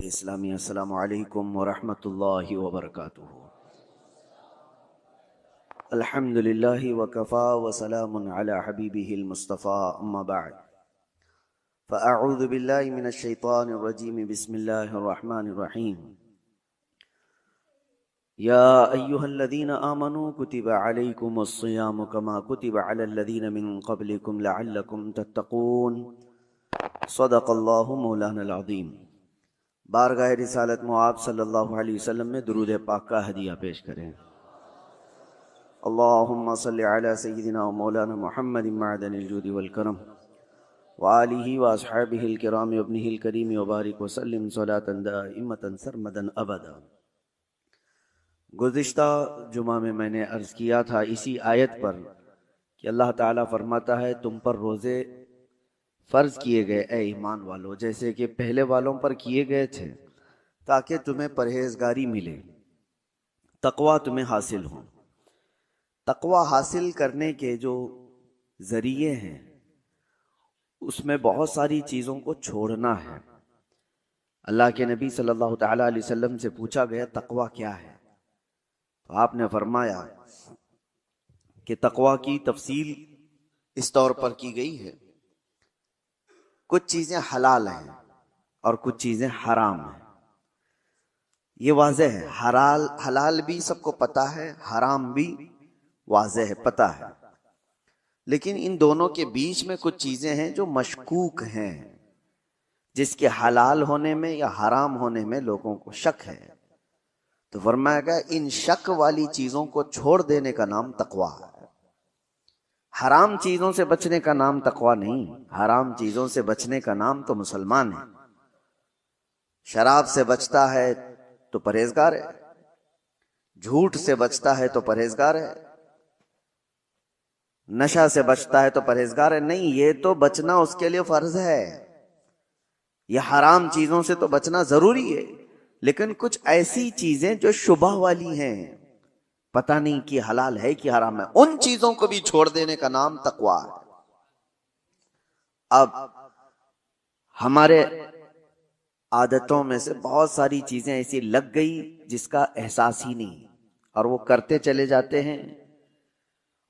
इस्लामी अस्सलामु अलैकुम वरहमतुल्लाहि वबरकातुहू। अल्हम्दुलिल्लाहि वकफ़ा वसलामुन अला हबीबिहिल मुस्तफ़ा अम्मा बअद फ़अऊज़ु बिल्लाहि मिनश शैतानिर रजीम बिस्मिल्लाहिर रहमानिर रहीम। या अय्युहल्लज़ीना आमनू कुतिबा अलैकुमुस सियामु कमा कुतिबा अलल लज़ीना मिन क़ब्लिकुम लअल्लकुम तत्तक़ून। सदक़ल्लाहु मौलानाल अज़ीम। बारगाह रिसालत मुआब सल्लल्लाहु अलैहि वसल्लम में दुरूद पाक का हदिया पेश करें। अल्लाहुम्मा सल्लि अला सय्यिदिना व मौलाना मुहम्मदिन मअदनिल जूदि वल करम व आलिहि व अस्हाबिहिल किराम व इब्निहिल करीम व बारिक व सल्लिम सलातन दाइमतन सरमदन अबदा। गुज़िश्ता जुमा में मैंने अर्ज़ किया था इसी आयत पर कि अल्लाह ताला फरमाता है तुम पर रोज़े फर्ज किए गए ए ईमान वालों, जैसे कि पहले वालों पर किए गए थे, ताकि तुम्हें परहेजगारी मिले, तकवा तुम्हें हासिल हो। तकवा हासिल करने के जो जरिए हैं उसमें बहुत सारी चीज़ों को छोड़ना है। अल्लाह के नबी सल्लल्लाहु तआला अलैहि वसल्लम से पूछा गया तकवा क्या है, तो आपने फरमाया कि तकवा की तफसील इस तौर पर की गई है, कुछ चीजें हलाल हैं और कुछ चीजें हराम हैं। ये वाज़ेह है, हलाल भी सबको पता है, हराम भी वाज़ेह है, पता है, लेकिन इन दोनों के बीच में कुछ चीजें हैं जो मशकूक हैं, जिसके हलाल होने में या हराम होने में लोगों को शक है। तो फरमाया गया इन शक वाली चीजों को छोड़ देने का नाम तकवा है। हराम चीजों से बचने का नाम तकवा नहीं, हराम चीजों से बचने का नाम तो मुसलमान है। शराब से बचता है तो परहेजगार है, झूठ से बचता है तो परहेजगार है, नशा से बचता है तो परहेजगार है। नहीं, ये तो बचना उसके लिए फर्ज है। ये हराम चीजों से तो बचना जरूरी है, लेकिन कुछ ऐसी चीजें जो शुबह वाली हैं, पता नहीं कि हलाल है कि हराम है, उन चीजों को भी छोड़ देने का नाम तकवा है। अब हमारे आदतों में से बहुत सारी चीजें ऐसी लग गई जिसका एहसास ही नहीं, और वो करते चले जाते हैं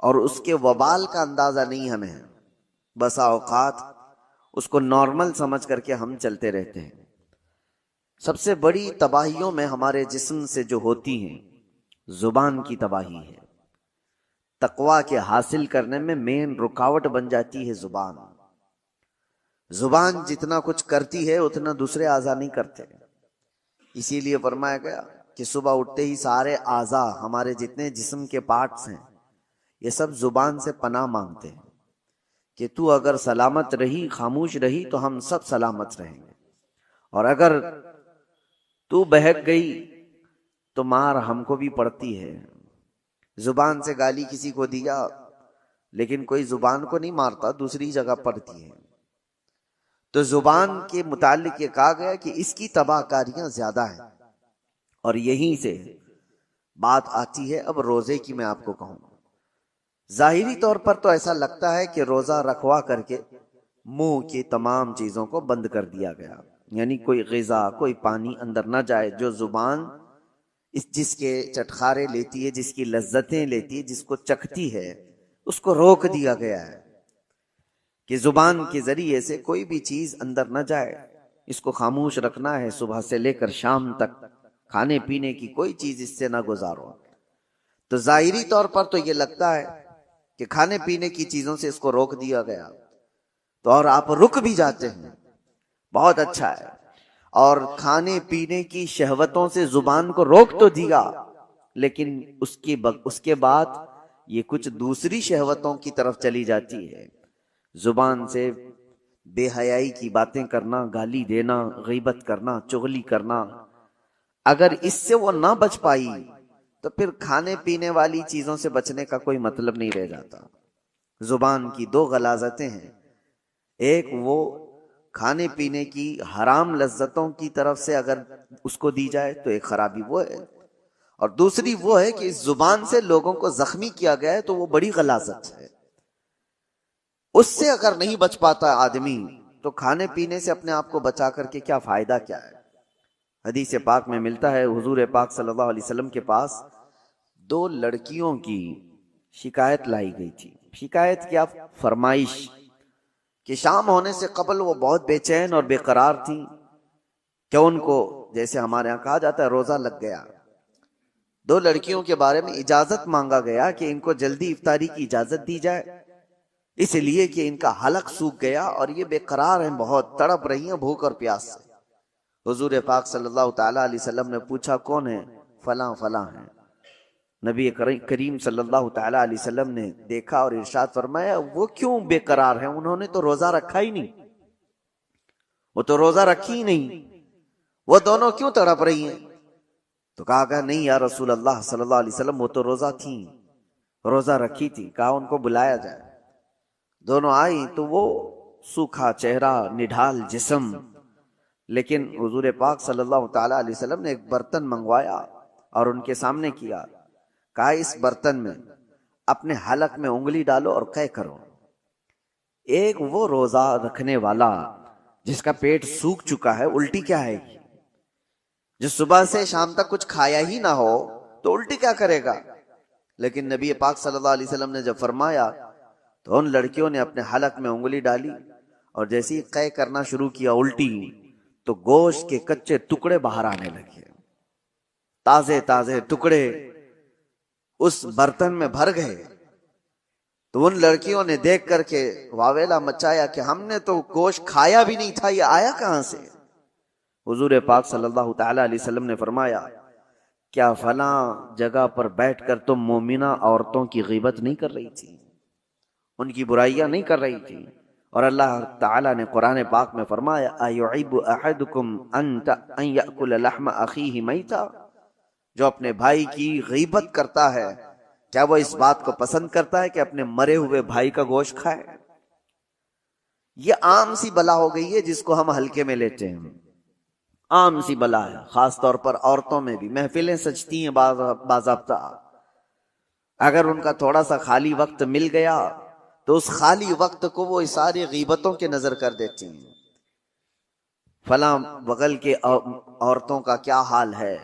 और उसके वबाल का अंदाजा नहीं हमें है। बसा औकात उसको नॉर्मल समझ करके हम चलते रहते हैं। सबसे बड़ी तबाहियों में हमारे जिस्म से जो होती हैं, जुबान की तबाही है। तकवा के हासिल करने में मेन रुकावट बन जाती है जुबान। जुबान जितना कुछ करती है उतना दूसरे आज़ा नहीं करते। इसीलिए फरमाया गया कि सुबह उठते ही सारे आज़ा, हमारे जितने जिस्म के पार्ट्स हैं, ये सब जुबान से पनाह मांगते हैं कि तू अगर सलामत रही, खामोश रही, तो हम सब सलामत रहेंगे, और अगर तू बहक गई तो मार हमको भी पड़ती है। जुबान से गाली किसी को दिया, लेकिन कोई जुबान को नहीं मारता, दूसरी जगह पड़ती है। तो जुबान के मुतालिक ये कहा गया कि इसकी तबाहकारियां ज्यादा हैं, और यहीं से बात आती है अब रोजे की। मैं आपको कहूं, जाहिरी तौर पर तो ऐसा लगता है कि रोजा रखवा करके मुंह की तमाम चीजों को बंद कर दिया गया, यानी कोई ग़िज़ा, कोई पानी अंदर ना जाए। जो जुबान जिसके चटखारे लेती है, जिसकी लज्जतें लेती है, जिसको चखती है, उसको रोक दिया गया है कि जुबान के जरिए से कोई भी चीज अंदर न जाए। इसको खामोश रखना है, सुबह से लेकर शाम तक खाने पीने की कोई चीज इससे ना गुजारो। तो जाहिरी तौर पर तो ये लगता है कि खाने पीने की चीजों से इसको रोक दिया गया, तो और आप रुक भी जाते हैं, बहुत अच्छा है। और खाने पीने की शहवतों से जुबान को रोक तो दिया, लेकिन उसके बाद ये कुछ दूसरी शहवतों की तरफ चली जाती है। जुबान से बेहयाई की बातें करना, गाली देना, गीबत करना, चुगली करना, अगर इससे वो ना बच पाई तो फिर खाने पीने वाली चीजों से बचने का कोई मतलब नहीं रह जाता। जुबान की दो गलाजतें हैं, एक वो खाने पीने की हराम लज्जतों की तरफ से अगर उसको दी जाए तो एक खराबी वो है, और दूसरी वो है कि इस जुबान से लोगों को जख्मी किया गया है, तो वो बड़ी गलाजत है। उससे अगर नहीं बच पाता आदमी, तो खाने पीने से अपने आप को बचा करके क्या फायदा क्या है। हदीस पाक में मिलता है, हुजूर पाक सल्लल्लाहु अलैहि वसल्लम के पास दो लड़कियों की शिकायत लाई गई थी। शिकायत क्या, फरमाइश कि शाम होने से कबल वो बहुत बेचैन और बेकरार थी, क्या उनको, जैसे हमारे यहाँ कहा जाता है, रोजा लग गया। दो लड़कियों के बारे में इजाजत मांगा गया कि इनको जल्दी इफ्तारी की इजाजत दी जाए, इसलिए कि इनका हलक सूख गया और ये बेकरार हैं, बहुत तड़प रही हैं भूख और प्यास से। हुजूर पाक सल्लल्लाहु ताला अलैहि वसल्लम ने पूछा, कौन है? फलां फलां है। नबी करीम सल्लल्लाहु ताला अलैहि वसल्लम ने देखा और इरशाद फरमाया, वो क्यों बेकरार हैं? उन्होंने तो रोजा रखा ही नहीं, वो तो रोजा रखी ही नहीं, वो दोनों क्यों तड़प रही हैं? तो कहा नहीं या रसूल अल्लाह सल्लल्लाहु अलैहि वसल्लम, वो तो रोजा थी, रोजा रखी थी। कहा उनको बुलाया जाए। दोनों आई तो वो सूखा चेहरा, निढाल जिस्म, लेकिन हुजूर पाक सल्लल्लाहु ताला अलैहि वसल्लम ने एक बर्तन मंगवाया और उनके सामने किया। कहा इस बर्तन में अपने हलक में उंगली डालो और कै करो। एक वो रोजा रखने वाला जिसका पेट सूख चुका है, उल्टी क्या है? जो सुबह से शाम तक कुछ खाया ही ना हो तो उल्टी क्या करेगा? लेकिन नबी पाक सल्लल्लाहु अलैहि वसल्लम ने जब फरमाया तो उन लड़कियों ने अपने हलक में उंगली डाली और जैसे ही कै करना शुरू किया, उल्टी, तो गोश्त के कच्चे टुकड़े बाहर आने लगे, ताजे ताजे टुकड़े उस बर्तन में भर गए। तो उन लड़कियों ने देख करके वावेला मचाया कि हमने तो गोश्त खाया भी नहीं था, ये आया कहां से? हुजूर पाक सल्लल्लाहु ताला अलैहि वसल्लम ने फरमाया, क्या फलां जगह पर बैठकर तुम मोमिना औरतों की गीबत नहीं कर रही थी, उनकी बुराइयां नहीं कर रही थी? और अल्लाह ताला ने कुरान पाक में फरमाया, अयुइबु अहदुकुम अन याकुल लहम अखीहि मैता, जो अपने भाई की गीबत करता है, क्या वो इस बात को पसंद करता है कि अपने मरे हुए भाई का गोश्त खाए? ये आम सी बला हो गई है जिसको हम हल्के में लेते हैं, आम सी बला है। खास तौर पर औरतों में भी महफिलें सजती हैं बाज़ाब्ता, अगर उनका थोड़ा सा खाली वक्त मिल गया तो उस खाली वक्त को वो सारी गीबतों के नजर कर देती हैं। फलां बगल के औरतों का क्या हाल है,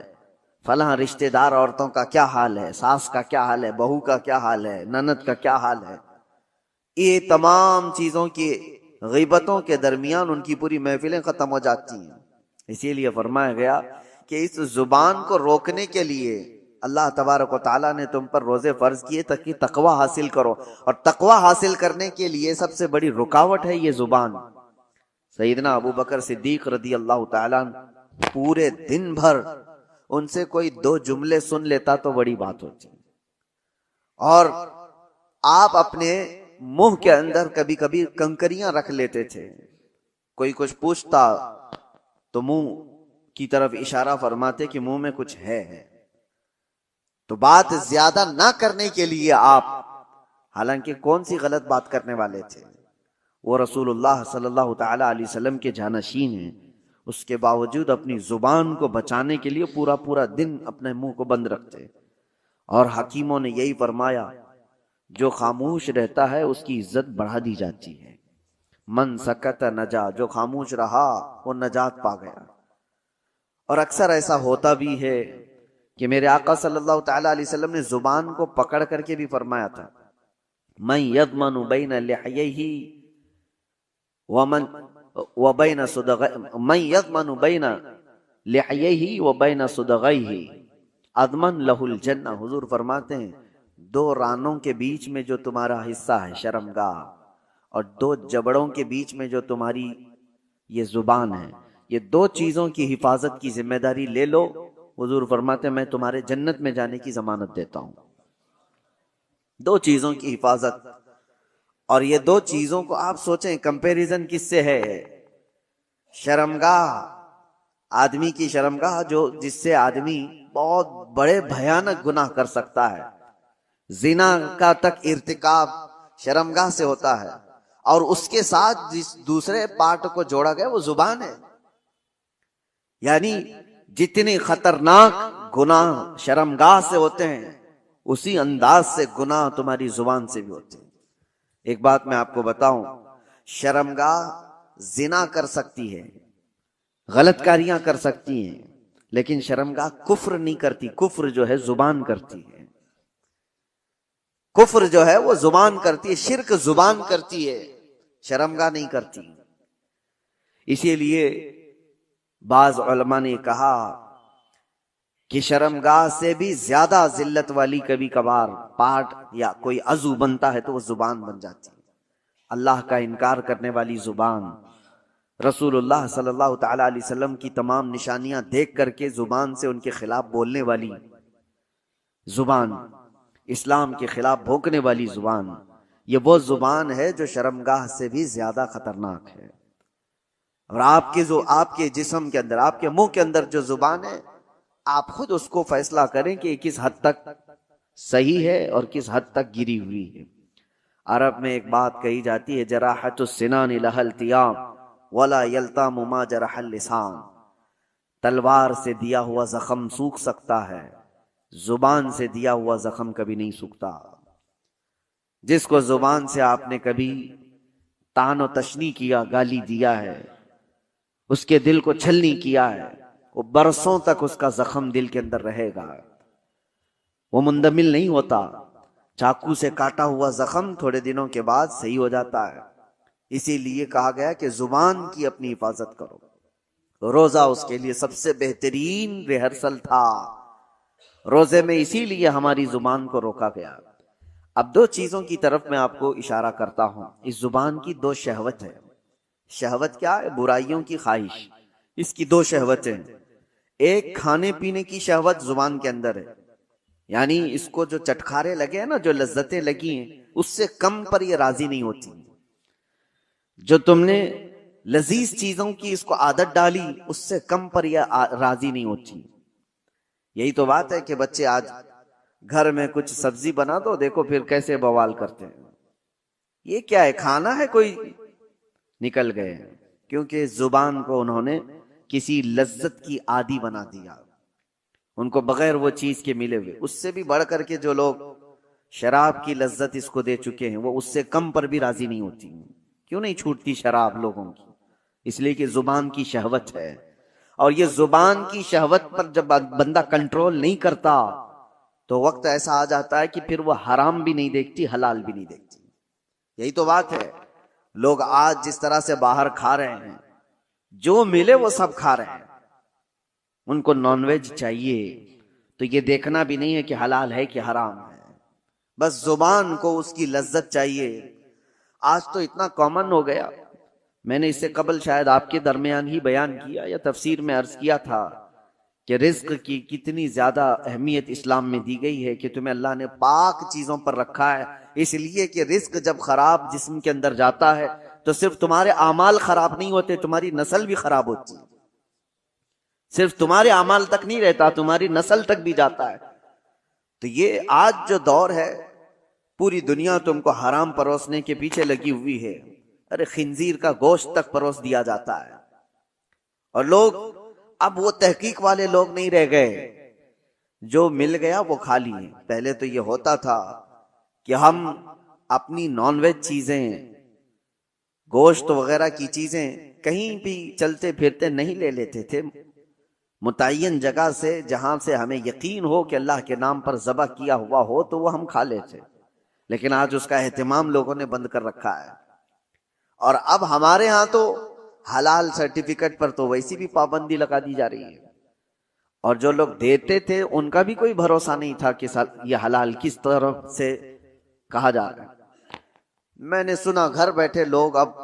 फलां रिश्तेदार औरतों का क्या हाल है, सास का क्या हाल है, बहू का क्या हाल है, ननद का क्या हाल है। ये तमाम चीजों की गीबतों के दरमियान उनकी पूरी महफिलें खत्म हो जाती हैं। इसीलिए फरमाया गया कि इस जुबान को रोकने के लिए अल्लाह तबारक व तआला ने तुम पर रोजे फर्ज किए ताकि तकवा हासिल करो, और तकवा हासिल करने के लिए सबसे बड़ी रुकावट है ये जुबान। सईदना अबू बकर सिद्दीक रदी अल्लाह तआला पूरे दिन भर उनसे कोई दो जुमले सुन लेता तो बड़ी बात होती, और आप अपने मुंह के अंदर कभी कभी कंकरियां रख लेते थे। कोई कुछ पूछता तो मुंह की तरफ इशारा फरमाते कि मुंह में कुछ है। तो बात ज्यादा ना करने के लिए आप, हालांकि कौन सी गलत बात करने वाले थे, वो रसूलुल्लाह सल्लल्लाहु ताला अलैहि वसल्लम के जानशीन हैं, उसके बावजूद अपनी जुबान को बचाने के लिए पूरा पूरा दिन अपने मुंह को बंद रखते। और हकीमों ने यही फरमाया, जो खामोश रहता है उसकी इज्जत बढ़ा दी जाती है। मन सकत नजा, जो खामोश रहा वो नजात पा गया। और अक्सर ऐसा होता भी है कि मेरे आका सल्लल्लाहु ताला अलैहि वसल्लम ने जुबान को पकड़ करके भी फरमाया था, मैं यदमनु बैन लिहयैहि वमन व बैन सुदगै, मैं यदमनु बैन लिहयैहि व बैन सुदगैहि अदमन लहुल जन्नह। हुजूर फरमाते हैं, दो रानों के बीच में जो तुम्हारा हिस्सा है शर्मगाह, और दो जबड़ों के बीच में जो तुम्हारी ये जुबान है, ये दो चीजों की हिफाजत की जिम्मेदारी ले लो। हुजूर फरमाते हैं, मैं तुम्हारे जन्नत में जाने की जमानत देता हूं। दो चीजों की हिफाजत, और ये दो चीजों को आप सोचें कंपैरिजन किससे है? शर्मगाह, आदमी की शर्मगाह, जो जिससे आदमी बहुत बड़े भयानक गुनाह कर सकता है, जिना का तक इर्तिकाब शर्मगाह से होता है, और उसके साथ जिस दूसरे पार्ट को जोड़ा गया वो जुबान है। यानी जितने खतरनाक गुनाह शर्मगाह से होते हैं, उसी अंदाज से गुनाह तुम्हारी जुबान से भी होते हैं। एक बात मैं आपको बताऊं, शर्मगाह जिना कर सकती है, गलतकारियां कर सकती हैं, लेकिन शर्मगाह कुफ्र नहीं करती। कुफ्र जो है जुबान करती है, कुफ्र जो है वो जुबान करती है, शिर्क जुबान करती है, शर्मगाह नहीं करती। इसीलिए बाज उलमा ने कहा कि शर्मगाह से भी ज्यादा जिल्लत वाली कभी कभार पाठ या कोई अजू बनता है तो वो जुबान बन जाती है। अल्लाह का इनकार करने वाली जुबान, रसूलुल्लाह सल्लल्लाहु तआला अलैहि वसल्लम की तमाम निशानियां देख करके जुबान से उनके खिलाफ बोलने वाली जुबान, इस्लाम के खिलाफ भोंकने वाली जुबान, ये वो जुबान है जो शर्मगाह से भी ज्यादा खतरनाक है। और आपके जिस्म के अंदर, आपके मुंह के अंदर जो जुबान है, आप खुद उसको फैसला करें कि किस हद तक सही है और किस हद तक गिरी हुई है। अरब में एक बात कही जाती है, जराहतुस सिनान लहल तियाम वला यल्तामु मा जरहल लिसान। तलवार से दिया हुआ जख्म सूख सकता है, जुबान से दिया हुआ जख्म कभी नहीं सूखता। जिसको जुबान से आपने कभी तानो तशनी किया, गाली दिया है, उसके दिल को छलनी किया है, वो बरसों तक उसका जख्म दिल के अंदर रहेगा, वो मुंदमिल नहीं होता। चाकू से काटा हुआ जख्म थोड़े दिनों के बाद सही हो जाता है। इसीलिए कहा गया कि जुबान की अपनी हिफाजत करो। रोजा उसके लिए सबसे बेहतरीन रिहर्सल था। रोजे में इसीलिए हमारी जुबान को रोका गया। अब दो चीजों की तरफ मैं आपको इशारा करता हूं। इस जुबान की दो शहवत है। शहवत क्या है? बुराइयों की ख्वाहिश। इसकी दो शहवतें, एक खाने पीने की शहवत जुबान के अंदर है, यानी इसको जो चटखारे लगे हैं ना, जो लज्जतें लगी हैं, उससे कम पर ये राजी नहीं होती। जो तुमने लजीज चीजों की इसको आदत डाली, उससे कम पर यह राजी नहीं होती। यही तो बात है कि बच्चे आज घर में कुछ सब्जी बना दो, देखो फिर कैसे बवाल करते हैं, ये क्या है, खाना है कोई, निकल गए। क्योंकि जुबान को उन्होंने किसी लज्जत की आदी बना दिया, उनको बगैर वो चीज के मिले हुए। उससे भी बढ़ करके जो लोग शराब की लज्जत इसको दे चुके हैं, वो उससे कम पर भी राजी नहीं होती। क्यों नहीं छूटती शराब लोगों की? इसलिए कि जुबान की शहवत है। और ये जुबान की शहवत पर जब बंदा कंट्रोल नहीं करता, तो वक्त ऐसा आ जाता है कि फिर वो हराम भी नहीं देखती, हलाल भी नहीं देखती। यही तो बात है। लोग आज जिस तरह से बाहर खा रहे हैं, जो मिले वो सब खा रहे हैं। उनको नॉनवेज चाहिए, तो ये देखना भी नहीं है कि हलाल है कि हराम है, बस जुबान को उसकी लज्जत चाहिए। आज तो इतना कॉमन हो गया, मैंने इससे कबल शायद आपके दरमियान ही बयान किया या तफसीर में अर्ज किया था कि रिज्क की कितनी ज्यादा अहमियत इस्लाम में दी गई है, कि तुम्हें अल्लाह ने पाक चीजों पर रखा है। इसलिए कि रिज्क जब खराब जिस्म के अंदर जाता है, तो सिर्फ तुम्हारे आमाल खराब नहीं होते, तुम्हारी नस्ल भी खराब होती है। सिर्फ तुम्हारे आमाल तक नहीं रहता, तुम्हारी नस्ल तक भी जाता है। तो ये आज जो दौर है, पूरी दुनिया तुमको हराम परोसने के पीछे लगी हुई है। अरे खिंजीर का गोश्त तक परोस दिया जाता है। और लोग, अब वो तहकीक वाले लोग नहीं रह गए, जो मिल गया वो खा लिए। पहले तो ये होता था कि हम अपनी नॉनवेज चीजें, गोश्त वगैरह की चीजें कहीं भी चलते फिरते नहीं ले लेते थे। मुतय्यन जगह से, जहां से हमें यकीन हो कि अल्लाह के नाम पर ज़बह किया हुआ हो, तो वो हम खा लेते। लेकिन आज उसका एहतमाम लोगों ने बंद कर रखा है। और अब हमारे यहाँ तो हलाल सर्टिफिकेट पर तो वैसी भी पाबंदी लगा दी जा रही है। और जो लोग देते थे उनका भी कोई भरोसा नहीं था कि यह हलाल किस तरफ से कहा जा रहा है। मैंने सुना घर बैठे लोग अब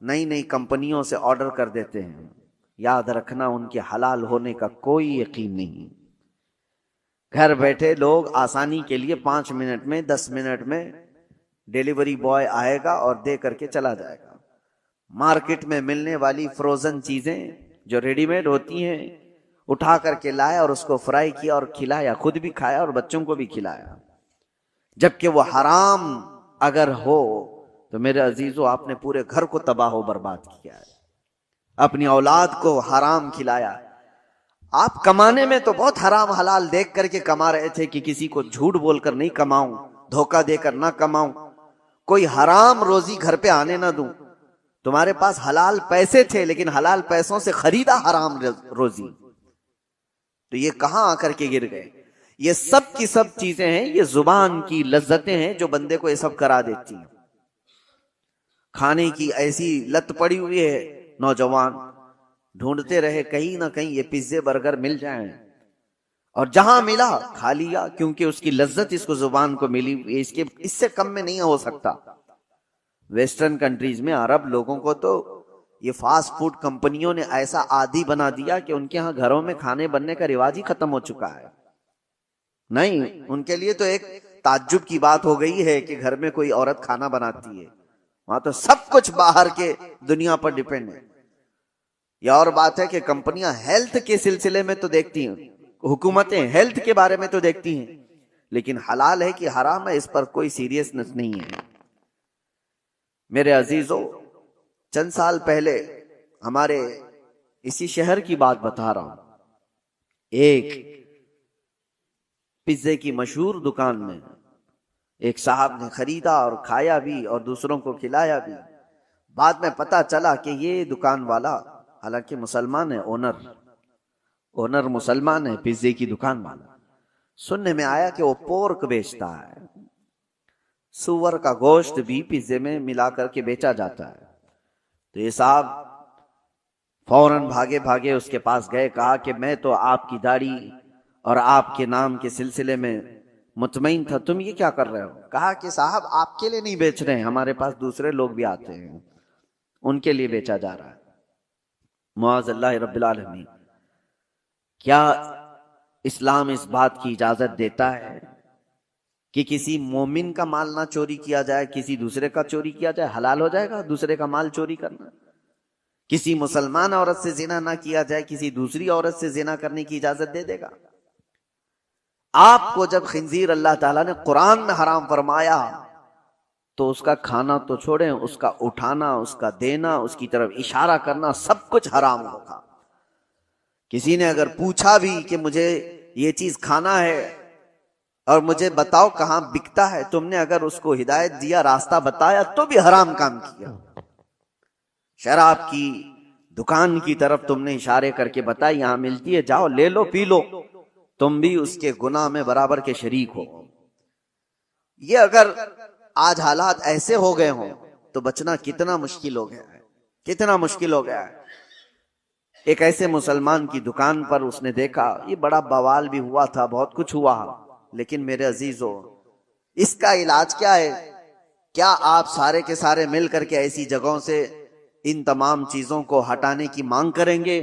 नई नई कंपनियों से ऑर्डर कर देते हैं। याद रखना, उनके हलाल होने का कोई यकीन नहीं। घर बैठे लोग आसानी के लिए 5 मिनट में, 10 मिनट में डिलीवरी बॉय आएगा और दे करके चला जाएगा। मार्केट में मिलने वाली फ्रोजन चीजें जो रेडीमेड होती हैं, उठा करके लाया और उसको फ्राई किया और खिलाया, खुद भी खाया और बच्चों को भी खिलाया। जबकि वो हराम अगर हो तो मेरे अजीजों, आपने पूरे घर को तबाह व बर्बाद किया है। अपनी औलाद को हराम खिलाया। आप कमाने में तो बहुत हराम हलाल देख करके कमा रहे थे कि किसी को झूठ बोलकर नहीं कमाऊं, धोखा देकर ना कमाऊं, कोई हराम रोजी घर पे आने ना दूं। तुम्हारे पास हलाल पैसे थे, लेकिन हलाल पैसों से खरीदा हराम रोजी। तो ये कहां आकर के गिर गए? ये सब की सब चीजें हैं, ये जुबान की लज्जतें हैं जो बंदे को ये सब करा देती हैं। खाने की ऐसी लत पड़ी हुई है, नौजवान ढूंढते रहे कहीं ना कहीं ये पिज्जे बर्गर मिल जाएं, और जहां मिला खा लिया, क्योंकि उसकी लज्जत इसको जुबान को मिली, इसके इससे कम में नहीं हो सकता। वेस्टर्न कंट्रीज में अरब लोगों को तो ये फास्ट फूड कंपनियों ने ऐसा आदी बना दिया कि उनके यहाँ घरों में खाने बनने का रिवाज ही खत्म हो चुका है। नहीं, उनके लिए तो एक ताज्जुब की बात हो गई है कि घर में कोई औरत खाना बनाती है। वहां तो सब कुछ बाहर के दुनिया पर डिपेंड है। यह और बात है कि कंपनियां हेल्थ के सिलसिले में तो देखती हैं, हुकूमतें हेल्थ के बारे में तो देखती हैं, लेकिन हलाल है कि हराम है इस पर कोई सीरियसनेस नहीं है। मेरे अजीजों, चंद साल पहले हमारे इसी शहर की बात बता रहा हूं, एक पिज्जे की मशहूर दुकान में एक साहब ने खरीदा और खाया भी और दूसरों को खिलाया भी। बाद में पता चला कि ये दुकान वाला हालांकि मुसलमान है, ओनर मुसलमान है, पिज्जे की दुकान वाला। सुनने में आया कि वो पोर्क बेचता है, सुअर का गोश्त भी पिज्जे में मिला करके बेचा जाता है। तो ये साहब फौरन भागे भागे उसके पास गए, कहा कि मैं तो आपकी दाढ़ी और आपके नाम के सिलसिले में मुतमईन था, तुम ये क्या कर रहे हो? कहा कि साहब आपके लिए नहीं बेच रहे हैं, हमारे पास दूसरे लोग भी आते हैं, उनके लिए बेचा जा रहा है। मुआज़ल्लाह रब्बिल आलमीन, क्या इस्लाम इस बात की इजाजत देता है कि किसी मोमिन का माल ना चोरी किया जाए, किसी दूसरे का चोरी किया जाए? हलाल हो जाएगा दूसरे का माल चोरी करना? किसी मुसलमान औरत से जिना ना किया जाए, किसी दूसरी औरत से जिना करने की इजाजत दे देगा? आपको जब खिंजीर अल्लाह ताला ने कुरान में हराम फरमाया तो उसका खाना तो छोड़ें, उसका उठाना, उसका देना, उसकी तरफ इशारा करना, सब कुछ हराम होगा। किसी ने अगर पूछा भी कि मुझे ये चीज खाना है और मुझे बताओ कहां बिकता है, तुमने अगर उसको हिदायत दिया, रास्ता बताया, तो भी हराम काम किया। शराब की दुकान की तरफ तुमने इशारे करके बताया यहां मिलती है, जाओ ले लो पी लो, तुम भी उसके गुनाह में बराबर के शरीक हो। ये अगर आज हालात ऐसे हो गए हों तो बचना कितना मुश्किल हो गया है, कितना मुश्किल हो गया है। एक ऐसे मुसलमान की दुकान पर उसने देखा, ये बड़ा बवाल भी हुआ था, बहुत कुछ हुआ, लेकिन मेरे अजीजों, इसका इलाज क्या है? क्या आप सारे के सारे मिल करके ऐसी जगहों से इन तमाम चीजों को हटाने की मांग करेंगे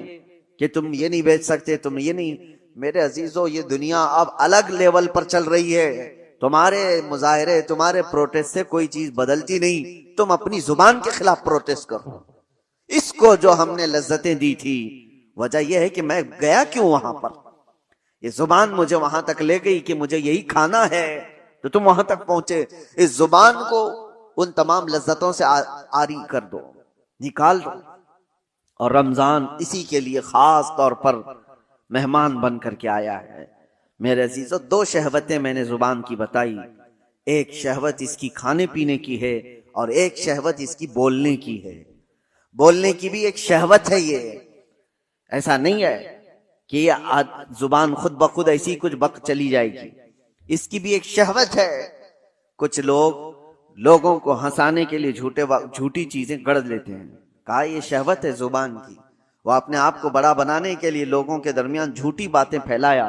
कि तुम ये नहीं बेच सकते, तुम ये नहीं? मेरे अजीजों, ये दुनिया अब अलग लेवल पर चल रही है। तुम्हारे मुजाहरे, तुम्हारे प्रोटेस्ट से कोई चीज बदलती नहीं। तुम अपनी जुबान के खिलाफ प्रोटेस्ट करो। इसको जो हमने लज्जतें दी थी, वजह यह है कि मैं गया क्यों वहां पर, ये जुबान मुझे वहां तक ले गई कि मुझे यही खाना है, तो तुम वहां तक पहुंचे। इस जुबान को उन तमाम लज्जतों से आरी कर दो, निकाल दो। और रमजान इसी के लिए खास तौर पर मेहमान बन करके आया है। मेरे अजीजों, दो शहवतें मैंने जुबान की बताई, एक शहवत इसकी खाने पीने की है और एक शहवत इसकी बोलने की है। बोलने की भी एक शहवत है। ये ऐसा नहीं है कि ये जुबान खुद ब खुद ऐसी कुछ बक चली जाएगी, इसकी भी एक शहवत है। कुछ लोगों को हंसाने के लिए झूठी चीजें गढ़ लेते हैं, कहा ये शहवत है जुबान की। वो अपने आप को बड़ा बनाने के लिए लोगों के दरमियान झूठी बातें फैलाया,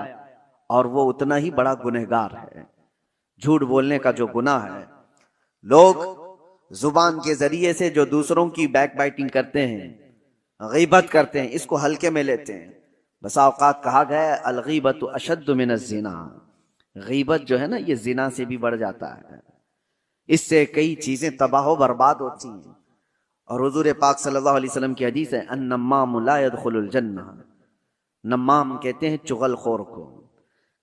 और वो उतना ही बड़ा गुनहगार है। झूठ बोलने का जो गुनाह है, लोग जुबान के जरिए से जो दूसरों की बैक बाइटिंग करते हैं, गीबत करते हैं, इसको हल्के में लेते हैं। बसा औकात कहा गया है अलगीबत अशद्दु मिनज़ ज़िना, गीबत जो है ना, ये जिना से भी बढ़ जाता है। इससे कई चीजें तबाह बर्बाद होती हैं। और हुजूर पाक सल्लल्लाहु अलैहि वसल्लम की हदीस है, अन्नम्माम ला यदखुलुल जन्नह, नम्माम कहते हैं चुगलखोर को।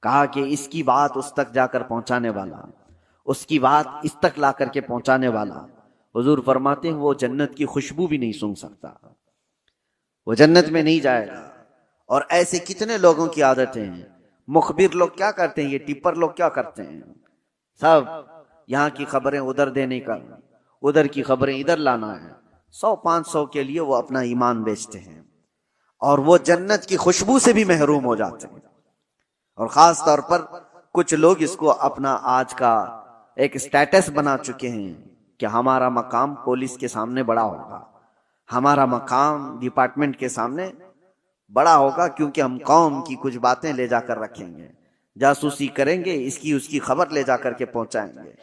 कहा कि इसकी बात उस तक जाकर पहुंचाने वाला, उसकी बात इस तक ला करके पहुंचाने वाला, हुजूर फरमाते हैं वो जन्नत की खुशबू भी नहीं सूंघ सकता, वो जन्नत में नहीं जाएगा। और ऐसे कितने लोगों की आदतें हैं। मुखबिर लोग क्या करते हैं, ये टिप्पर लोग क्या करते हैं, सब यहाँ की खबरें उधर देने का, उधर की खबरें इधर लाना है। 100-500 के लिए वो अपना ईमान बेचते हैं और वो जन्नत की खुशबू से भी महरूम हो जाते हैं। और खास तौर पर कुछ लोग इसको अपना आज का एक स्टेटस बना चुके हैं कि हमारा मकाम पुलिस के सामने बड़ा होगा, हमारा मकाम डिपार्टमेंट के सामने बड़ा होगा, क्योंकि हम कौम की कुछ बातें ले जाकर रखेंगे, जासूसी करेंगे, इसकी उसकी खबर ले जाकर के पहुंचाएंगे।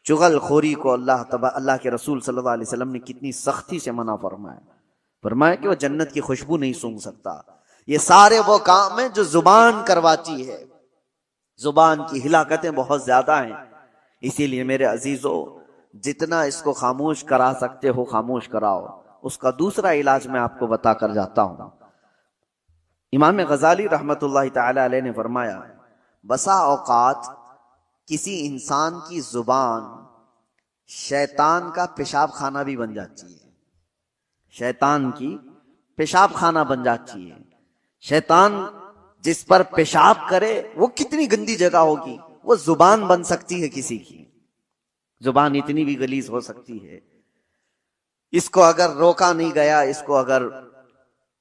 चुगलखोरी को अल्लाह के रसूल सल्लल्लाहु अलैहि वसल्लम ने कितनी सख्ती से मना फरमाया कि वो जन्नत की खुशबू नहीं सूंघ सकता। ये सारे वो काम है जो जुबान करवाती है, जुबान की हिलाकतें बहुत ज्यादा हैं। इसीलिए मेरे अजीजों, जितना इसको खामोश करा सकते हो खामोश कराओ। उसका दूसरा इलाज मैं आपको बताकर जाता हूं। इमाम गजाली रहमतुल्लाह ताला अलैह ने फरमाया, बसा औकात किसी इंसान की जुबान शैतान का पेशाब खाना भी बन जाती है, शैतान की पेशाब खाना बन जाती है। शैतान जिस पर पेशाब करे वो कितनी गंदी जगह होगी, वो जुबान बन सकती है किसी की। जुबान इतनी भी गलीज हो सकती है। इसको अगर रोका नहीं गया, इसको अगर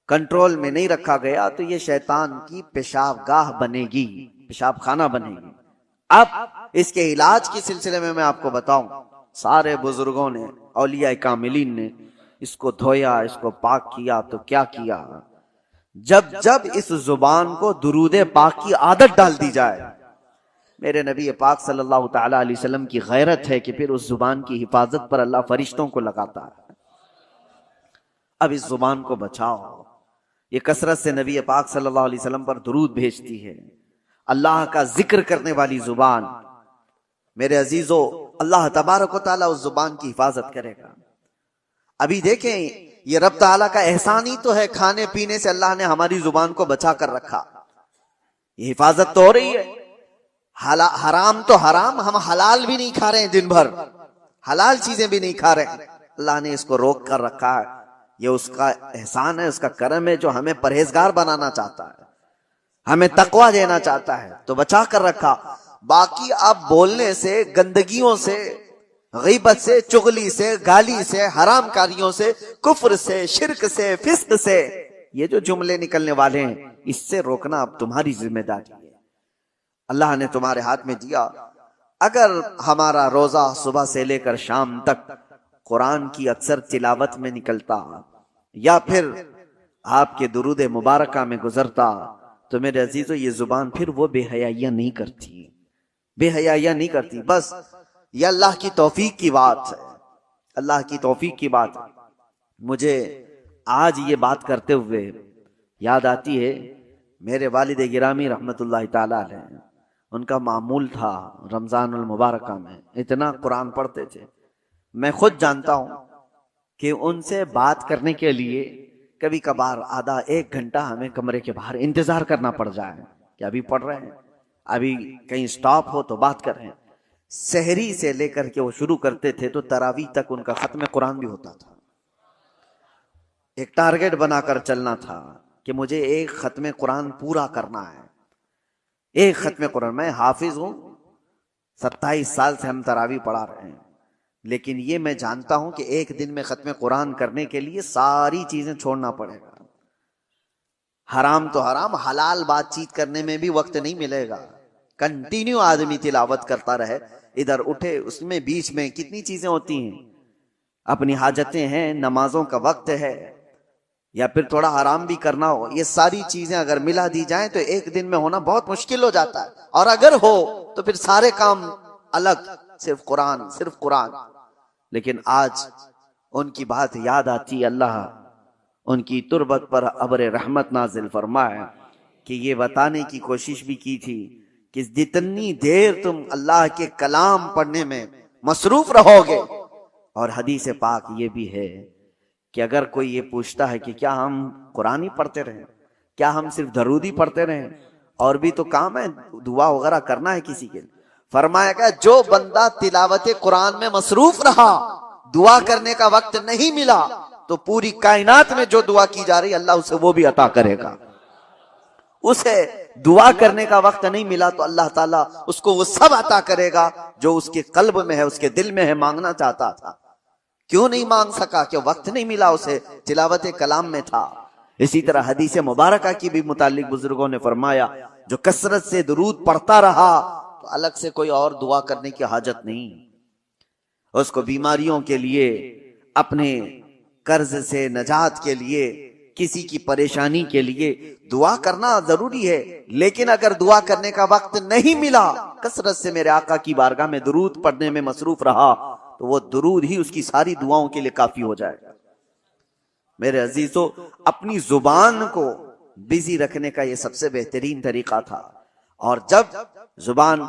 कंट्रोल में नहीं रखा गया, तो ये शैतान की पेशाब गाह बनेगी, पेशाब खाना बनेगी। अब इसके इलाज के सिलसिले में मैं आपको बताऊं, सारे बुजुर्गों ने, औलिया कामिलीन ने इसको धोया, इसको पाक किया। तो क्या किया, जब जब इस जुबान को दुरूद पाक की आदत डाल दी जाए, मेरे नबी पाक सल्लल्लाहु ताला अलैहि वसल्लम की गैरत है कि फिर उस जुबान की हिफाजत पर अल्लाह फरिश्तों को लगाता है। अब इस जुबान को बचाओ। ये कसरत से नबी पाक सल्लल्लाहु अलैहि वसल्लम पर दुरूद भेजती है। अल्लाह का जिक्र करने वाली जुबान, मेरे अजीजों, अल्लाह तबारक व तआला उस जुबान की हिफाजत करेगा। अभी देखें, ये रब ताला का एहसान ही तो है, खाने पीने से अल्लाह ने हमारी जुबान को बचा कर रखा। ये हिफाजत तो हो रही है। हराम तो हराम, हम हलाल भी नहीं खा रहे हैं, दिन भर हलाल चीजें भी नहीं खा रहे हैं। अल्लाह ने इसको रोक कर रखा है। ये उसका एहसान है, उसका करम है, जो हमें परहेजगार बनाना चाहता है, हमें तकवा देना चाहता है, तो बचा कर रखा। बाकी अब बोलने से, गंदगियों से, गीबत से, चुगली से, गाली से, हराम कारियों से, कुफ्र से, शिरक से, फिस्क से, ये जो जुमले निकलने वाले हैं, इससे रोकना अब तुम्हारी जिम्मेदारी है। अल्लाह ने तुम्हारे हाथ में दिया। अगर हमारा रोजा सुबह से लेकर शाम तक कुरान की अक्सर तिलावत में निकलता, या फिर आपके दुरूद मुबारका में गुजरता, तो मेरे अजीजों, ये जुबान फिर वो बेहयाइयां नहीं करती, बेहयाइयां नहीं करती। बस ये अल्लाह की तौफीक की बात है, अल्लाह की तौफीक की बात है। मुझे आज ये बात करते हुए याद आती है, मेरे वालिद गिरामी रहमतुल्लाह ताला अलैह, उनका मामूल था रमजानुल मुबारका में इतना कुरान पढ़ते थे। मैं खुद जानता हूं कि उनसे बात करने के लिए कभी कभार आधा एक घंटा हमें कमरे के बाहर इंतजार करना पड़ जाए कि अभी पढ़ रहे हैं, अभी कहीं स्टॉप हो तो बात कर रहे हैं। सहरी से लेकर के वो शुरू करते थे तो तरावी तक उनका खत्म कुरान भी होता था। एक टारगेट बनाकर चलना था कि मुझे एक खत्म कुरान पूरा करना है, एक खत्म कुरान। मैं हाफिज हूं, 27 साल से हम तरावी पढ़ा रहे हैं, लेकिन ये मैं जानता हूं कि एक दिन में खत्म कुरान करने के लिए सारी चीजें छोड़ना पड़ेगा। हराम तो हराम, हलाल बातचीत करने में भी वक्त नहीं मिलेगा। कंटिन्यू आदमी तिलावत करता रहे, इधर उठे, उसमें बीच में कितनी चीजें होती हैं, अपनी हाजतें हैं, नमाजों का वक्त है, या फिर थोड़ा आराम भी करना हो। ये सारी चीजें अगर मिला दी जाएं तो एक दिन में होना बहुत मुश्किल हो जाता है, और अगर हो तो फिर सारे काम अलग, सिर्फ कुरान, सिर्फ कुरान। लेकिन आज उनकी बात याद आती, अल्लाह उनकी तुरबत पर अब्र रहमत नाजिल फरमाए कि ये बताने की कोशिश भी की थी कि जितनी देर तुम अल्लाह के कलाम पढ़ने में मसरूफ रहोगे, और हदीस पाक ये भी है कि अगर कोई ये पूछता है कि क्या हम कुरान ही पढ़ते रहें, क्या हम सिर्फ दरूद ही पढ़ते रहें, और भी तो काम है, दुआ वगैरह करना है किसी के लिए, फरमाएगा जो बंदा तिलावत कुरान में मसरूफ रहा, दुआ करने का वक्त नहीं मिला, तो पूरी कायनात में जो दुआ की जा रही अल्लाह उसे वो भी अता करेगा। उसे दुआ करने का वक्त नहीं मिला तो अल्लाह ताला उसको वो सब अता करेगा जो उसके कल्ब में है, उसके दिल में है, मांगना चाहता था। क्यों नहीं मांग सका? कि वक्त नहीं मिला उसे, तिलावत कलाम में था। इसी तरह हदीस मुबारका की भी मुतालिक बुजुर्गों ने फरमाया, जो कसरत से दुरूद पढ़ता रहा तो अलग से कोई और दुआ करने की हाजत नहीं। उसको बीमारियों के लिए, अपने कर्ज से नजात के लिए, किसी की परेशानी के लिए दुआ करना जरूरी है। लेकिन अगर दुआ करने का वक्त नहीं मिला, कसरत से मेरे आका की बारगाह में दुरूद पढ़ने में मसरूफ रहा, तो वो दुरूद ही उसकी सारी दुआओं के लिए काफी हो जाएगा। मेरे अजीजों, अपनी जुबान को बिजी रखने का ये सबसे बेहतरीन तरीका था। और जब जुबान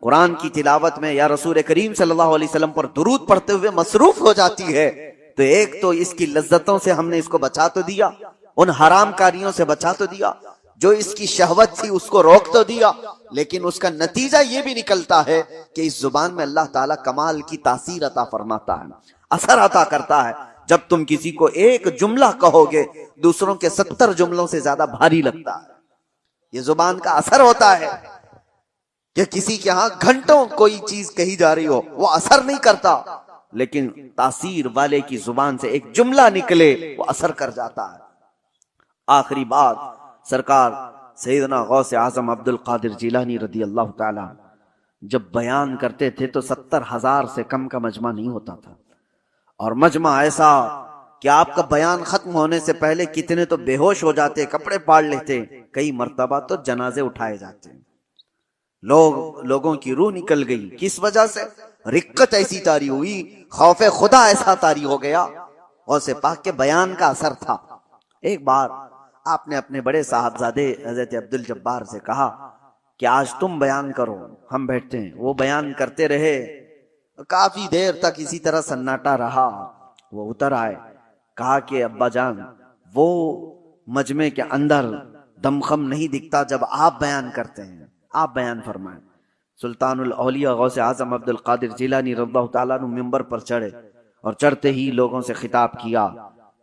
कुरान की तिलावत में या रसूल करीम सल्लल्लाहु अलैहि वसल्लम पर दुरूद पढ़ते हुए मसरूफ हो जाती है, तो एक तो इसकी लज्जतों से हमने इसको बचा तो दिया, उन हराम कारियों से बचा तो दिया, जो इसकी शहवत थी उसको रोक तो दिया, लेकिन उसका नतीजा ये भी निकलता है कि इस जुबान में अल्लाह ताला कमाल की तासीर अता फरमाता है, असर अता करता है। जब तुम किसी को एक जुमला कहोगे, दूसरों के 70 जुमलों से ज्यादा भारी लगता है। ये जुबान का असर होता है कि किसी के यहां घंटों कोई चीज कही जा रही हो, वो असर नहीं करता, लेकिन तासीर वाले की जुबान से एक जुमला निकले, वो असर कर जाता है। आखिरी बात, सरकार सैयदना गौसे आजम अब्दुल कादिर जिलानी रदी अल्लाह ताला जब बयान करते थे तो 70,000 से कम का मजमा नहीं होता था। और मजमा ऐसा कि आपका बयान खत्म होने से पहले कितने तो बेहोश हो जाते, कपड़े फाड़ लेते, कई मर्तबा तो जनाजे उठाए जाते। लोगों की रूह निकल गई। किस वजह से? रिक्कत ऐसी तारी हुई, खौफे खुदा ऐसा तारी हो गया, गौसे पाक के बयान का असर था। एक बार आपने अपने बड़े साहबजादे हजरत अब्दुल जब्बार से कहा कि आज तुम बयान करो, हम बैठते हैं। वो बयान करते रहे, काफी देर तक इसी तरह सन्नाटा रहा। वो उतर आए, कहा कि अब्बा जान, वो मजमे के अंदर दमखम नहीं दिखता जब आप बयान करते हैं, आप बयान फरमाएं। सुल्तानुल औलिया गौसे आजम अब्दुल कादिर जिलानी रज़ियल्लाहु ताला अन्हु मिंबर पर चढ़े और चढ़ते ही लोगों से खिताब किया।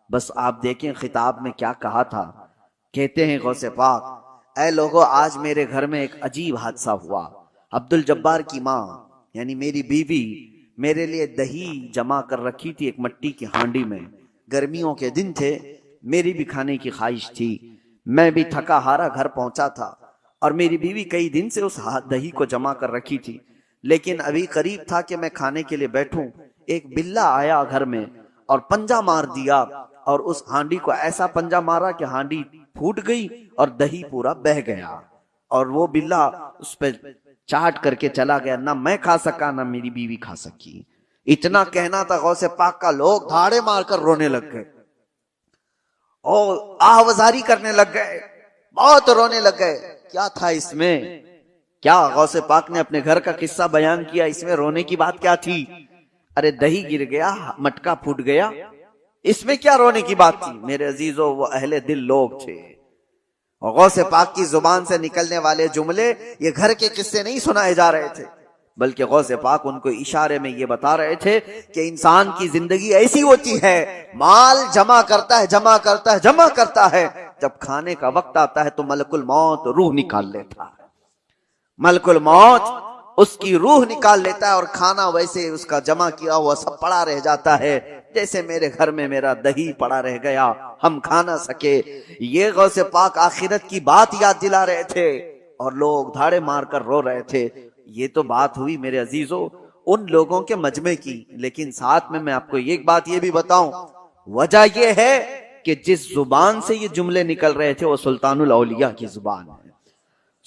बस आप देखें खिताब में क्या कहा था। कहते हैं गौसे पाक, ऐ लोगों, आज मेरे घर में एक अजीब हादसा हुआ। अब्दुल जब्बार की माँ यानी मेरी बीवी मेरे लिए दही जमा कर रखी थी एक मट्टी की हांडी में। गर्मियों के दिन थे, मेरी भी खाने की ख्वाहिश थी। मैं भी थका हारा घर पहुंचा था और मेरी बीवी कई दिन से उस दही को जमा कर रखी थी, लेकिन अभी करीब था कि मैं खाने के लिए बैठूं, एक बिल्ला आया घर में और पंजा मार दिया और उस हांडी को ऐसा पंजा मारा कि हांडी फूट गई और दही पूरा बह गया और वो बिल्ला उस पर चाट करके चला गया। ना मैं खा सका, ना मेरी बीवी खा सकी। इतना कहना था गौसे पाक का, लोग धाड़े मारकर रोने लग गए और आहवजारी करने लग गए, बहुत रोने लग गए। क्या था इसमें? क्या गौसे पाक ने अपने घर का किस्सा बयान किया, इसमें रोने की बात क्या थी? अरे दही गिर गया, मटका फूट गया, इसमें क्या रोने की बात थी? मेरे अजीजों, वो अहले दिल लोग थे और गौसे पाक की जुबान से निकलने वाले जुमले ये घर के किस्से नहीं सुनाए जा रहे थे, बल्कि गौसे पाक उनको इशारे में ये बता रहे थे कि इंसान की जिंदगी ऐसी होती है, माल जमा करता है, जमा करता है, जमा करता है, जब खाने का वक्त आता है तो मलकुल मौत रूह निकाल लेता है। मलकुल मौत उसकी रूह निकाल लेता है और खाना वैसे उसका जमा किया हुआ सब पड़ा रह जाता है, जैसे मेरे घर में मेरा दही पड़ा रह गया, हम खा ना सके। ये गौसे पाक आखिरत की बात याद दिला रहे थे और लोग धाड़े मारकर रो रहे थे। ये तो बात हुई मेरे अजीजों उन लोगों के मजमे की, लेकिन साथ में मैं आपको एक बात ये भी बताऊं, वजह यह है कि जिस जुबान से ये जुमले निकल रहे थे वो सुल्तानुल औलिया की जुबान है।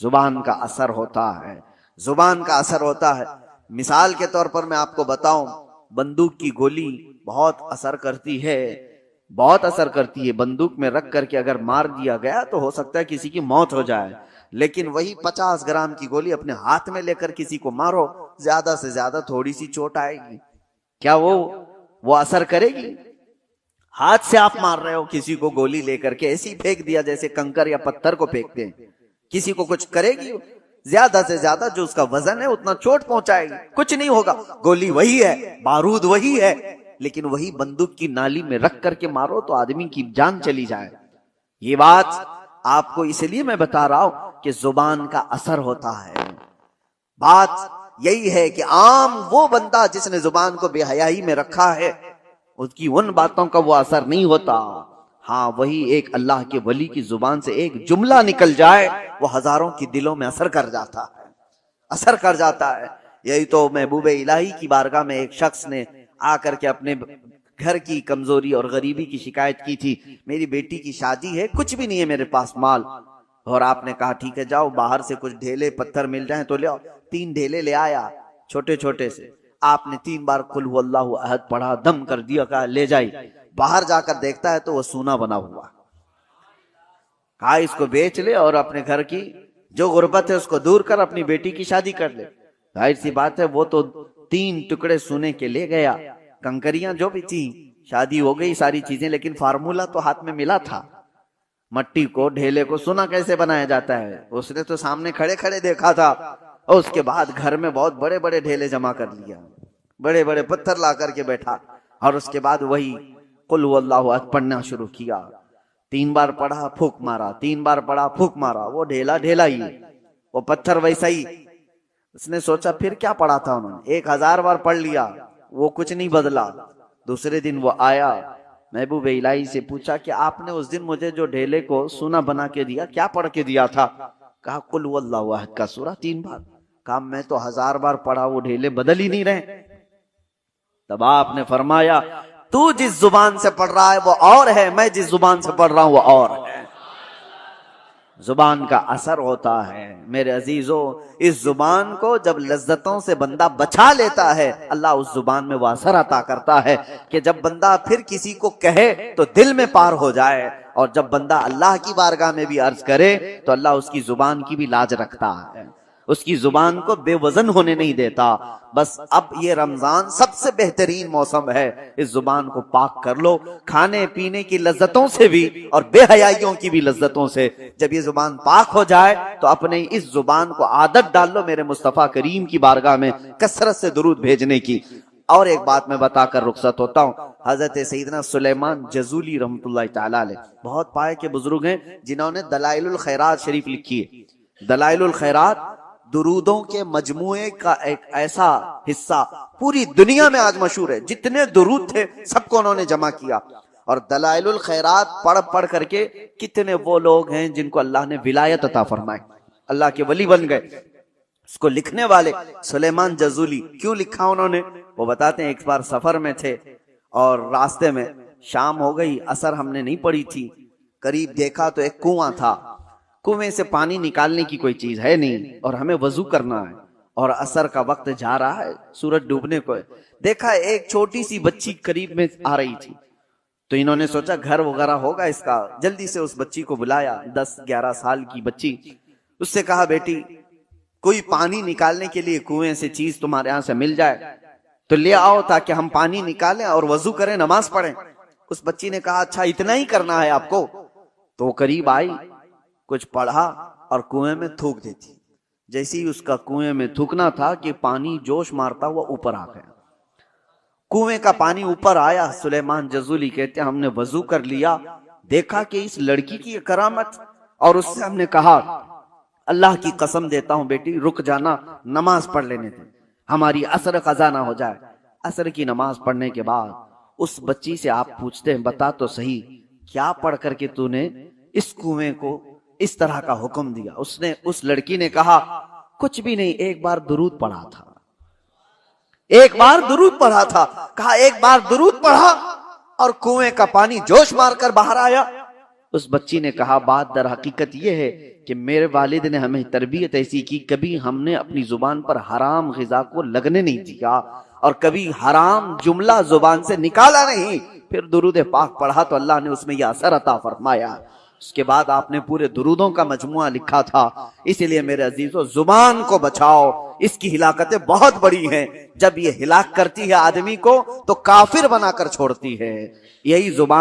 जुबान का असर होता है, जुबान का असर होता है। मिसाल के तौर पर मैं आपको बताऊं, बंदूक की गोली बहुत असर करती है, बहुत असर करती है। बंदूक में रख करके अगर मार दिया गया तो हो सकता है किसी की मौत हो जाए, लेकिन वही 50 ग्राम की गोली अपने हाथ में लेकर किसी को मारो, ज्यादा से ज्यादा थोड़ी सी चोट आएगी, क्या वो असर करेगी? हाथ से आप मार रहे हो किसी को गोली लेकर के, ऐसी फेंक दिया जैसे कंकर या पत्थर को फेंकते हैं, किसी को कुछ करेगी? ज्यादा से ज्यादा जो उसका वजन है उतना चोट पहुंचाएगी, कुछ नहीं होगा। गोली वही है, बारूद वही है, लेकिन वही बंदूक की नाली में रख करके मारो तो आदमी की जान चली जाए। ये बात आपको इसलिए मैं बता रहा हूं कि जुबान का असर होता है। बात यही है कि आम वो बंदा जिसने जुबान को बेहयाई में रखा है, उसकी उन बातों का वो असर नहीं होता। हाँ, वही एक अल्लाह के वली की जुबान से एक जुमला निकल जाए, वो हजारों की दिलों में असर कर जाता है, असर कर जाता है। यही तो महबूब इलाही की बारगाह में एक शख्स ने आकर के अपने घर की कमजोरी और गरीबी की शिकायत की थी। मेरी बेटी की शादी है, कुछ भी नहीं है मेरे पास माल। और आपने कहा ठीक है, जाओ बाहर से कुछ ढेले पत्थर मिल जाए तो ले आओ। 3 ढेले ले आया, छोटे छोटे से। आपने 3 बार कुल हुवल्लाहु अहद पढ़ा, दम कर दिया, कहा ले जाइए। बाहर जाकर देखता है तो वो सूना बना हुआ। कहा इसको बेच ले और अपने घर की जो गुर्बत है उसको दूर कर, अपनी बेटी की शादी कर ले। जाहिर सी बात है, वो तो 3 टुकड़े सोने के ले गया, कंकरियां जो भी थी, शादी हो गई सारी चीजें, लेकिन फार्मूला तो हाथ में मिला था। मट्टी को, ढेले को सोना कैसे बनाया जाता है उसने तो सामने खड़े खड़े देखा था। और उसके बाद घर में बहुत बड़े बड़े ढेले जमा कर लिया, बड़े बड़े पत्थर ला करके बैठा, और उसके बाद वही कुल हुवल्लाहु अहद पढ़ना शुरू किया। 3 बार पढ़ा, फूंक मारा, 3 बार पढ़ा, फूंक मारा। वो ढेला ढेला ही, वो पत्थर वैसा ही। उसने सोचा फिर क्या पढ़ा था उन्होंने, 1000 बार पढ़ लिया, वो कुछ नहीं बदला। दूसरे दिन वो आया, महबूब इलाही से पूछा कि आपने उस दिन मुझे जो ढेले को सोना बना के दिया, क्या पढ़ के दिया था? कहा कुल हुवल्लाहु अहद का सूरा 3 बार। कहा मैं तो 1000 बार पढ़ा, वो ढेले बदल ही नहीं रहे। तब आपने फरमाया तू जिस जुबान से पढ़ रहा है वो और है, मैं जिस जुबान से पढ़ रहा हूं वो और है। जुबान का असर होता है मेरे अजीजों। इस जुबान को जब लज्जतों से बंदा बचा लेता है, अल्लाह उस जुबान में वो असर अता करता है कि जब बंदा फिर किसी को कहे तो दिल में पार हो जाए, और जब बंदा अल्लाह की बारगाह में भी अर्ज करे तो अल्लाह उसकी जुबान की भी लाज रखता है, उसकी जुबान को बेवजन होने नहीं देता। बस अब ये रमजान सबसे बेहतरीन मौसम है, इस जुबान को पाक कर लो, खाने पीने की लज्जतों से भी और बेहयाइयों की भी लज्जतों से। जब ये जुबान पाक हो जाए तो अपने इस जुबान को आदत डाल लो मेरे मुस्तफा करीम की बारगाह में कसरत से दुरूद भेजने की। और एक बात मैं बताकर रुखसत होता हूँ, हजरत सईदना सुलेमान जजूली रहमतुल्लाहि तआला अलैह बहुत पाए के बुजुर्ग हैं, जिन्होंने दलाइलुल खैरात शरीफ लिखी है। दलाइलुल खैरात दुरूदों के मजमुए का एक ऐसा हिस्सा पूरी दुनिया में आज मशहूर है। जितने दुरूद थे सबको उन्होंने जमा किया, और दलाइलुल खैरात पढ़ पढ़ करके कितने वो लोग हैं जिनको अल्लाह ने विलायत अता फरमाई, अल्लाह के वली बन गए। इसको लिखने वाले सुलेमान जजूली, क्यों लिखा उन्होंने वो बताते हैं। एक बार सफर में थे और रास्ते में शाम हो गई, असर हमने नहीं पड़ी थी, करीब देखा तो एक कुआं था। कुएं से पानी निकालने की कोई चीज है नहीं और हमें वजू करना है, और असर का वक्त जा रहा है, सूरज डूबने को है। देखा एक छोटी सी बच्ची करीब में आ रही थी, तो इन्होंने सोचा घर वगैरह होगा इसका। जल्दी से उस बच्ची को बुलाया, 10-11 साल की बच्ची। उससे कहा बेटी कोई पानी निकालने के लिए कुएं से चीज तुम्हारे यहां से मिल जाए तो ले आओ, ताकि हम पानी निकालें और वजू करें, नमाज पढ़ें। उस बच्ची ने कहा अच्छा इतना ही करना है आपको। तो वो करीब आई, कुछ पढ़ा और कुएं में थूक देती। जैसे ही उसका कुएं में थूकना था कि पानी जोश मारता हुआ ऊपर आ गया। कुएं का पानी ऊपर आया। सुलेमान जजूली कहते हैं हमने वजू कर लिया, देखा कि इस लड़की की करामत, और उससे हमने कहा अल्लाह की कसम देता हूं बेटी रुक जाना, नमाज पढ़ लेने दे, हमारी असर कज़ा ना हो जाए। असर की नमाज पढ़ने के बाद उस बच्ची से आप पूछते हैं बता तो सही क्या पढ़ करके तूने इस कुएं को इस तरह का हुक्म दिया? उसने, उस लड़की ने कहा कुछ भी नहीं, एक बार दुरूद पढ़ा था, एक बार दुरूद पढ़ा था। कहा एक बार दुरूद पढ़ा और कुएं का पानी जोश मारकर बाहर आया। उस बच्ची ने कहा बात दर हकीकत यह है कि मेरे वालिद ने हमें तरबियत ऐसी की, कभी हमने अपनी जुबान पर हराम ग़िज़ा को लगने नहीं दिया और कभी हराम जुमला जुबान से निकाला नहीं। फिर दुरूद पाक पढ़ा तो अल्लाह ने उसमें यह असर अता फरमाया। उसके बाद आपने पूरे दुरूदों का मजमुआ लिखा था। इसीलिए मेरे अजीजों जुबान को बचाओ, इसकी हिलाकतें बहुत बड़ी हैं। जब ये हिलाक करती है आदमी को तो काफिर बनाकर छोड़ती है। यही जुबान